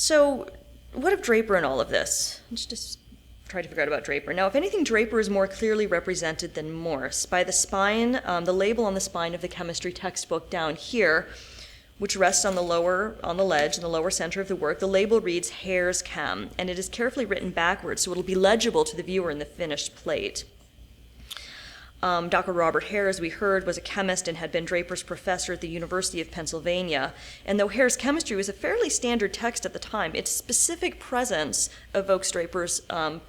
So what of Draper in all of this? Let's just try to figure out about Draper. Now, if anything, Draper is more clearly represented than Morse. By the spine, the label on the spine of the chemistry textbook down here, which rests on the ledge in the lower center of the work, the label reads Hare's Chem, and it is carefully written backwards, so it'll be legible to the viewer in the finished plate. Dr. Robert Hare, as we heard, was a chemist and had been Draper's professor at the University of Pennsylvania. And though Hare's Chemistry was a fairly standard text at the time, its specific presence evokes Draper's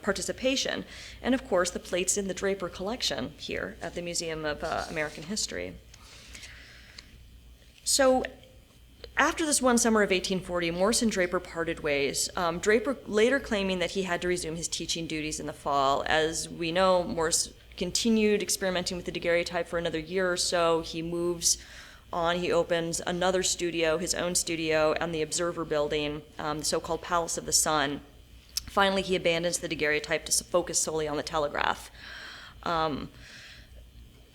participation. And of course, the plate's in the Draper collection here at the Museum of American History. So after this one summer of 1840, Morse and Draper parted ways, Draper later claiming that he had to resume his teaching duties in the fall. As we know, Morse continued experimenting with the daguerreotype for another year or so. He moves on. He opens another studio, his own studio, on the Observer Building, the so-called Palace of the Sun. Finally, he abandons the daguerreotype to focus solely on the telegraph. And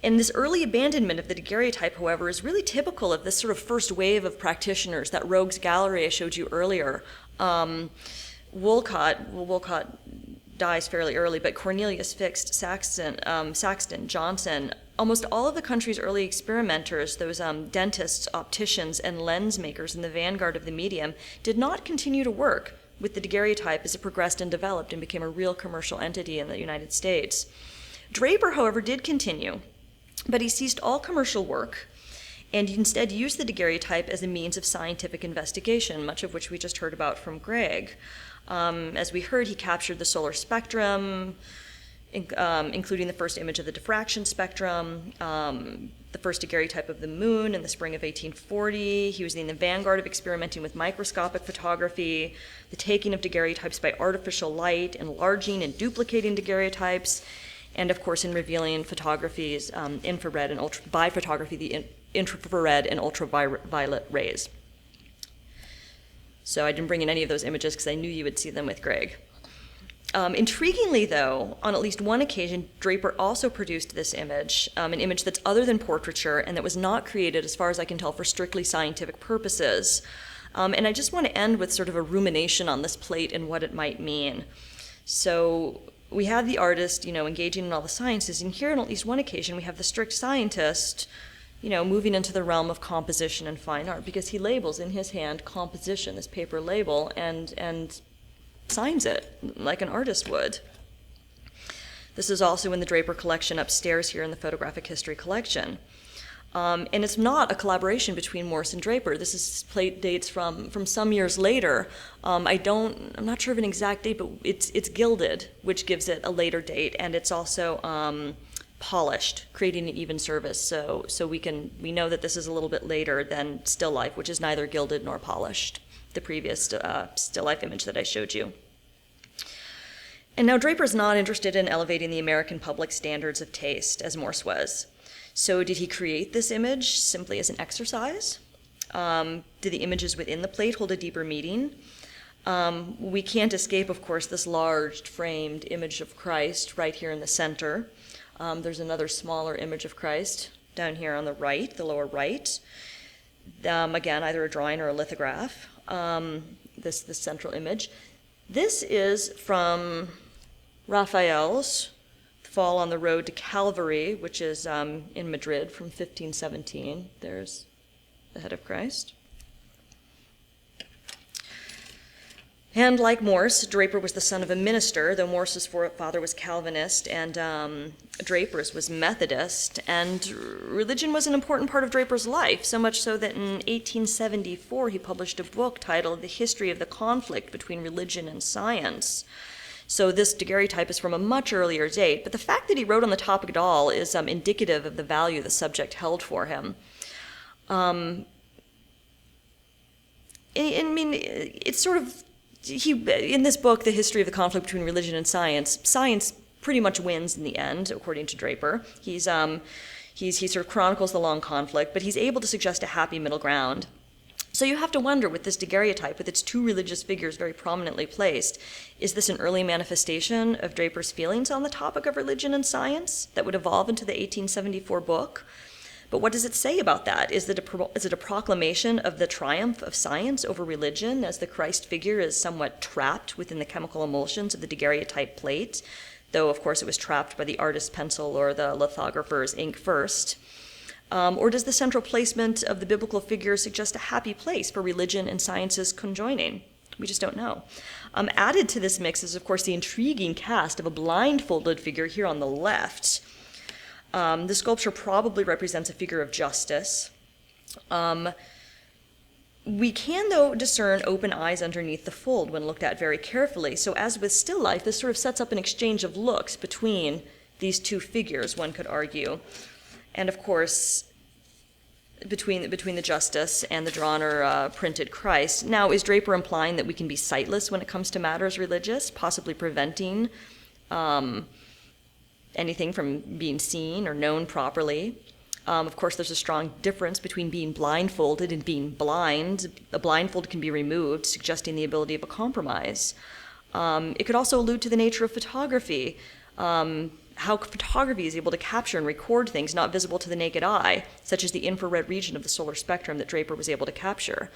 this early abandonment of the daguerreotype, however, is really typical of this sort of first wave of practitioners, that rogues gallery I showed you earlier. Woolcott dies fairly early, but Cornelius Fixt, Saxton, Johnson, almost all of the country's early experimenters, those dentists, opticians, and lens makers in the vanguard of the medium, did not continue to work with the daguerreotype as it progressed and developed and became a real commercial entity in the United States. Draper, however, did continue, but he ceased all commercial work and instead used the daguerreotype as a means of scientific investigation, much of which we just heard about from Greg. As we heard, he captured the solar spectrum, including the first image of the diffraction spectrum, the first daguerreotype of the moon in the spring of 1840. He was in the vanguard of experimenting with microscopic photography, the taking of daguerreotypes by artificial light, enlarging and duplicating daguerreotypes, and of course in revealing photography's infrared and by photography the infrared and ultraviolet rays. So I didn't bring in any of those images because I knew you would see them with Greg. Intriguingly, though, on at least one occasion, Draper also produced this image, an image that's other than portraiture and that was not created, as far as I can tell, for strictly scientific purposes. And I just want to end with sort of a rumination on this plate and what it might mean. So we have the artist, engaging in all the sciences, and here on at least one occasion we have the strict scientist, moving into the realm of composition and fine art, because he labels in his hand composition, this paper label, and signs it like an artist would. This is also in the Draper collection upstairs here in the Photographic History collection. And it's not a collaboration between Morse and Draper. This plate dates from some years later. I'm not sure of an exact date, but it's gilded, which gives it a later date, and it's also polished, creating an even surface. So we know that this is a little bit later than still life, which is neither gilded nor polished, the previous still life image that I showed you. And now Draper's not interested in elevating the American public standards of taste as Morse was. So did he create this image simply as an exercise? Do the images within the plate hold a deeper meaning? We can't escape, of course, this large framed image of Christ right here in the center. There's another smaller image of Christ down here on the right, the lower right. Again, either a drawing or a lithograph, this central image. This is from Raphael's Fall on the Road to Calvary, which is in Madrid from 1517. There's the head of Christ. And like Morse, Draper was the son of a minister, though Morse's father was Calvinist and Draper's was Methodist. And religion was an important part of Draper's life, so much so that in 1874 he published a book titled The History of the Conflict Between Religion and Science. So this daguerreotype is from a much earlier date, but the fact that he wrote on the topic at all is indicative of the value the subject held for him. It's sort of, in this book, The History of the Conflict Between Religion and Science pretty much wins in the end, according to Draper. He sort of chronicles the long conflict, but he's able to suggest a happy middle ground. So you have to wonder, with this daguerreotype, with its two religious figures very prominently placed, is this an early manifestation of Draper's feelings on the topic of religion and science that would evolve into the 1874 book? But what does it say about that? Is it a proclamation of the triumph of science over religion, as the Christ figure is somewhat trapped within the chemical emulsions of the daguerreotype plate, though, of course, it was trapped by the artist's pencil or the lithographer's ink first? Or does the central placement of the biblical figure suggest a happy place for religion and science's conjoining? We just don't know. Added to this mix is, of course, the intriguing cast of a blindfolded figure here on the left. The sculpture probably represents a figure of justice. We can, though, discern open eyes underneath the fold when looked at very carefully. So as with still life, this sort of sets up an exchange of looks between these two figures, one could argue. And, of course, between the justice and the drawn or printed Christ. Now, is Draper implying that we can be sightless when it comes to matters religious, possibly preventing anything from being seen or known properly? Of course, there's a strong difference between being blindfolded and being blind. A blindfold can be removed, suggesting the ability of a compromise. It could also allude to the nature of photography, how photography is able to capture and record things not visible to the naked eye, such as the infrared region of the solar spectrum that Draper was able to capture.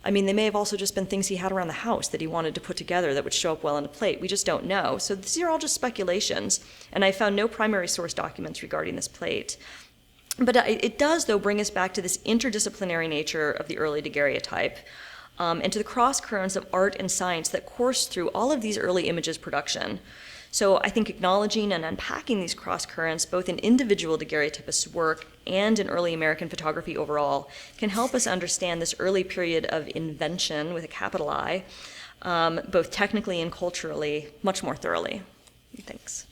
I mean, they may have also just been things he had around the house that he wanted to put together that would show up well on a plate. We just don't know. So these are all just speculations, and I found no primary source documents regarding this plate. But it does, though, bring us back to this interdisciplinary nature of the early daguerreotype, and to the cross currents of art and science that course through all of these early images production. So I think acknowledging and unpacking these cross currents, both in individual daguerreotypists' work and in early American photography overall, can help us understand this early period of invention, with a capital I, both technically and culturally, much more thoroughly. Thanks.